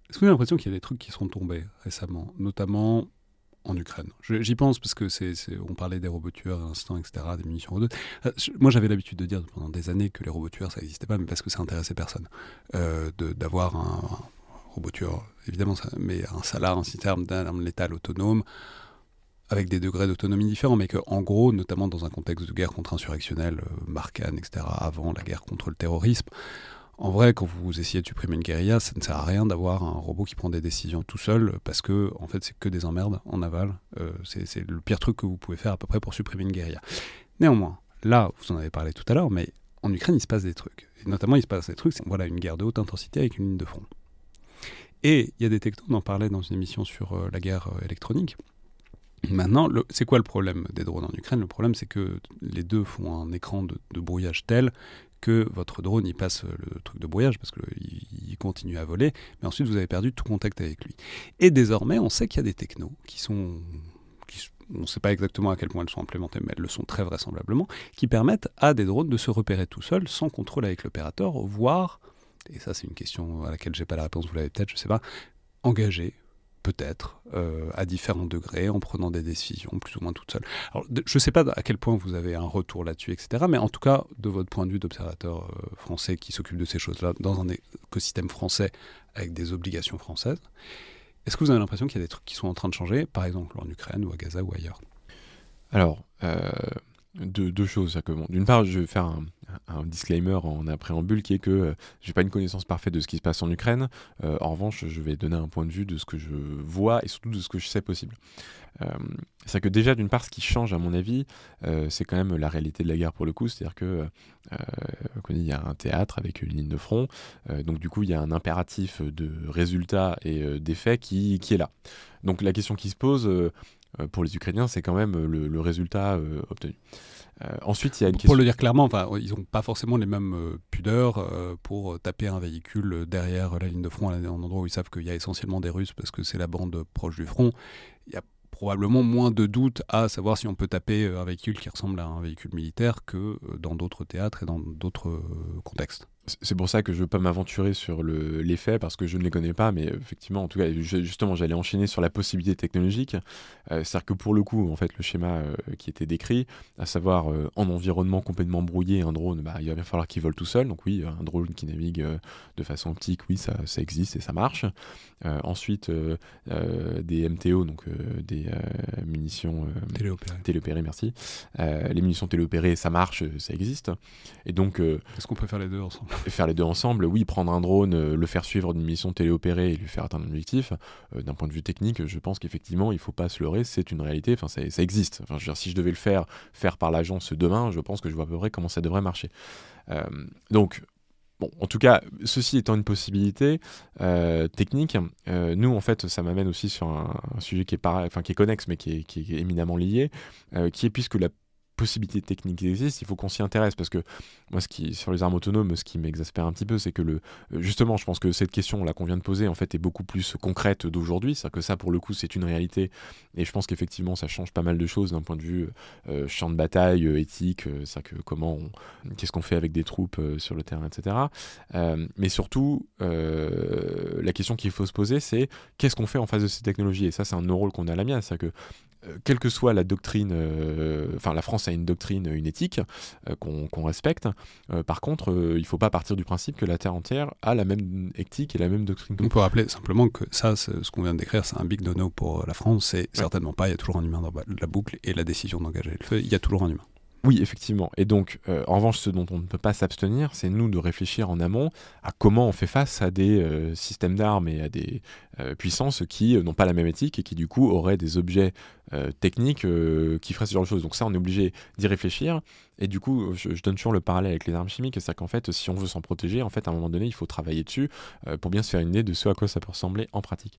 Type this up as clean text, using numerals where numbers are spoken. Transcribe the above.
Est-ce que vous avez l'impression qu'il y a des trucs qui sont tombés récemment, notamment en Ukraine? J'y pense parce que on parlait des robots tueurs à l'instant, etc., des munitions rodeuses. Moi, j'avais l'habitude de dire pendant des années que les robots tueurs, ça n'existait pas, mais parce que ça intéressait personne. D'avoir un robot tueur, évidemment, mais un salar, un système d'armes létales autonome, avec des degrés d'autonomie différents, mais qu'en gros, notamment dans un contexte de guerre contre-insurrectionnelle, Barkhane, etc., avant la guerre contre le terrorisme, en vrai, quand vous essayez de supprimer une guérilla, ça ne sert à rien d'avoir un robot qui prend des décisions tout seul, parce que en fait, c'est que des emmerdes en aval. C'est le pire truc que vous pouvez faire à peu près pour supprimer une guérilla. Néanmoins, là, vous en avez parlé tout à l'heure, mais en Ukraine, il se passe des trucs. Et notamment, il se passe des trucs, c'est voilà, une guerre de haute intensité avec une ligne de front. Et il y a des technos, on en parlait dans une émission sur la guerre électronique. Maintenant, c'est quoi le problème des drones en Ukraine? Le problème, c'est que les deux font un écran de brouillage tel que votre drone, il passe le truc de brouillage parce qu'il continue à voler, mais ensuite, vous avez perdu tout contact avec lui. Et désormais, on sait qu'il y a des technos on ne sait pas exactement à quel point elles sont implémentées, mais elles le sont très vraisemblablement, qui permettent à des drones de se repérer tout seuls, sans contrôle avec l'opérateur, voire, et ça c'est une question à laquelle j'ai pas la réponse, vous l'avez peut-être, je sais pas, engager peut-être, à différents degrés, en prenant des décisions plus ou moins toutes seules. Alors, je ne sais pas à quel point vous avez un retour là-dessus, etc., mais en tout cas, de votre point de vue d'observateur français qui s'occupe de ces choses-là, dans un écosystème français avec des obligations françaises, est-ce que vous avez l'impression qu'il y a des trucs qui sont en train de changer, par exemple en Ukraine ou à Gaza ou ailleurs? Alors, deux choses. Bon, d'une part, je vais faire un disclaimer en préambule qui est que j'ai pas une connaissance parfaite de ce qui se passe en Ukraine. En revanche, je vais donner un point de vue de ce que je vois et surtout de ce que je sais possible. C'est que déjà, d'une part, ce qui change à mon avis, c'est quand même la réalité de la guerre pour le coup. C'est-à-dire que il y a un théâtre avec une ligne de front, donc du coup, il y a un impératif de résultats et d'effets qui est là. Donc la question qui se pose pour les Ukrainiens, c'est quand même le résultat obtenu. Ensuite, il y a une question... Pour le dire clairement, ils n'ont pas forcément les mêmes pudeurs pour taper un véhicule derrière la ligne de front, à un endroit où ils savent qu'il y a essentiellement des Russes parce que c'est la bande proche du front. Il y a probablement moins de doutes à savoir si on peut taper un véhicule qui ressemble à un véhicule militaire que dans d'autres théâtres et dans d'autres contextes. C'est pour ça que je ne veux pas m'aventurer sur les faits parce que je ne les connais pas, mais effectivement, en tout cas, justement, j'allais enchaîner sur la possibilité technologique. C'est-à-dire que pour le coup, en fait, le schéma qui était décrit, à savoir en environnement complètement brouillé, un drone, il va bien falloir qu'il vole tout seul. Donc oui, un drone qui navigue de façon optique, oui, ça existe et ça marche. Ensuite, des MTO, donc des munitions téléopérées, merci. Les munitions téléopérées, ça marche, ça existe. Et donc, est-ce qu'on peut faire les deux ensemble? Faire les deux ensemble, oui, prendre un drone, le faire suivre d'une mission téléopérée et lui faire atteindre un objectif, d'un point de vue technique, je pense qu'effectivement, il ne faut pas se leurrer, c'est une réalité, ça existe. Enfin, je veux dire, si je devais le faire par l'agence demain, je pense que je vois à peu près comment ça devrait marcher. Donc, bon, en tout cas, ceci étant une possibilité technique, nous, en fait, ça m'amène aussi sur un sujet qui est connexe, mais qui est éminemment lié, qui est puisque la possibilités techniques existent, il faut qu'on s'y intéresse parce que moi, sur les armes autonomes, ce qui m'exaspère un petit peu, c'est que justement, je pense que cette question là qu'on vient de poser en fait est beaucoup plus concrète d'aujourd'hui, c'est-à-dire que ça pour le coup c'est une réalité et je pense qu'effectivement ça change pas mal de choses d'un point de vue champ de bataille, éthique, c'est-à-dire que qu'est-ce qu'on fait avec des troupes sur le terrain, etc. Mais surtout, la question qu'il faut se poser, c'est qu'est-ce qu'on fait en face de ces technologies et ça c'est un no rôle qu'on a à la mienne, c'est-à-dire que quelle que soit la doctrine, la France a une doctrine, une éthique qu'on respecte. Par contre, il ne faut pas partir du principe que la Terre entière a la même éthique et la même doctrine. On peut rappeler simplement que ça, ce qu'on vient de décrire, c'est un big no-no pour la France. C'est certainement pas, il y a toujours un humain dans la boucle et la décision d'engager le feu, il y a toujours un humain. Oui, effectivement. Et donc, en revanche, ce dont on ne peut pas s'abstenir, c'est nous de réfléchir en amont à comment on fait face à des systèmes d'armes et à des puissances qui n'ont pas la même éthique et qui, du coup, auraient des objets techniques qui feraient ce genre de choses. Donc ça, on est obligé d'y réfléchir. Et du coup, je donne toujours le parallèle avec les armes chimiques. C'est-à-dire qu'en fait, si on veut s'en protéger, en fait, à un moment donné, il faut travailler dessus pour bien se faire une idée de ce à quoi ça peut ressembler en pratique.